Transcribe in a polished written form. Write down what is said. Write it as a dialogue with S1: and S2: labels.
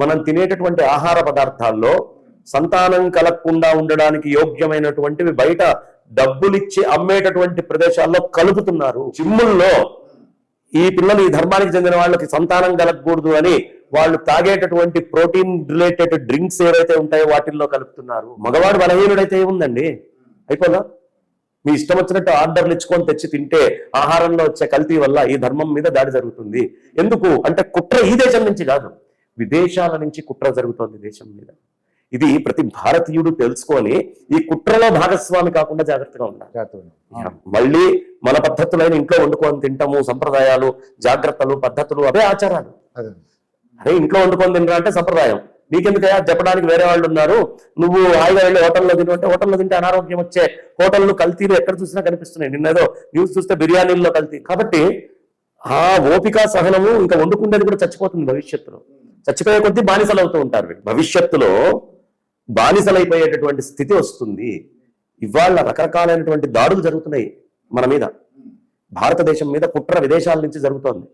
S1: మనం తినేటటువంటి ఆహార పదార్థాల్లో సంతానం కలగకుండా ఉండడానికి యోగ్యమైనటువంటివి బయట డబ్బులిచ్చి అమ్మేటటువంటి ప్రదేశాల్లో కలుపుతున్నారు. జిమ్ముల్లో ఈ పిల్లలు ఈ ధర్మానికి చెందిన వాళ్ళకి సంతానం కలగకూడదు అని వాళ్ళు తాగేటటువంటి ప్రోటీన్ రిలేటెడ్ డ్రింక్స్ ఏవైతే ఉంటాయో వాటిల్లో కలుపుతున్నారు. మగవాడు బలహీనుడైతే ఏముందండి, అయిపోదా? మీ ఇష్టం వచ్చినట్టు ఆర్డర్లు ఇచ్చుకొని తెచ్చి తింటే ఆహారంలో వచ్చే కల్తీ వల్ల ఈ ధర్మం మీద దాడి జరుగుతుంది. ఎందుకు అంటే కుట్ర ఈ దేశం నుంచి కాదు, విదేశాల నుంచి కుట్ర జరుగుతోంది దేశం మీద. ఇది ప్రతి భారతీయుడు తెలుసుకొని ఈ కుట్రలో భాగస్వామి కాకుండా జాగ్రత్తగా ఉండాలి. మళ్ళీ మన పద్ధతులైన ఇంట్లో వండుకొని తింటాము, సంప్రదాయాలు, జాగ్రత్తలు, పద్ధతులు అవే ఆచారాలు. అదే ఇంట్లో వండుకొని తినరా అంటే సంప్రదాయం. నీకెందుకయ్యా చెప్పడానికి వేరే వాళ్ళు ఉన్నారు, నువ్వు హాయిగా వెళ్ళి హోటల్లో తిను అంటే హోటల్లో తింటే అనారోగ్యం వచ్చే హోటళ్ళు కల్తీలు ఎక్కడ చూసినా కనిపిస్తున్నాయి. నిన్నేదో న్యూస్ చూస్తే బిర్యానీల్లో కల్తీ. కాబట్టి ఆ ఓపిక సహనము ఇంకా వండుకుండేది కూడా చచ్చిపోతుంది భవిష్యత్తులో. చచ్చిపోయే కొద్దీ బానిసలు అవుతూ ఉంటారు. భవిష్యత్తులో బానిసలైపోయేటటువంటి స్థితి వస్తుంది. ఇవాళ రకరకాలైనటువంటి దాడులు జరుగుతున్నాయి మన మీద, భారతదేశం మీద కుట్ర విదేశాల నుంచి జరుగుతోంది.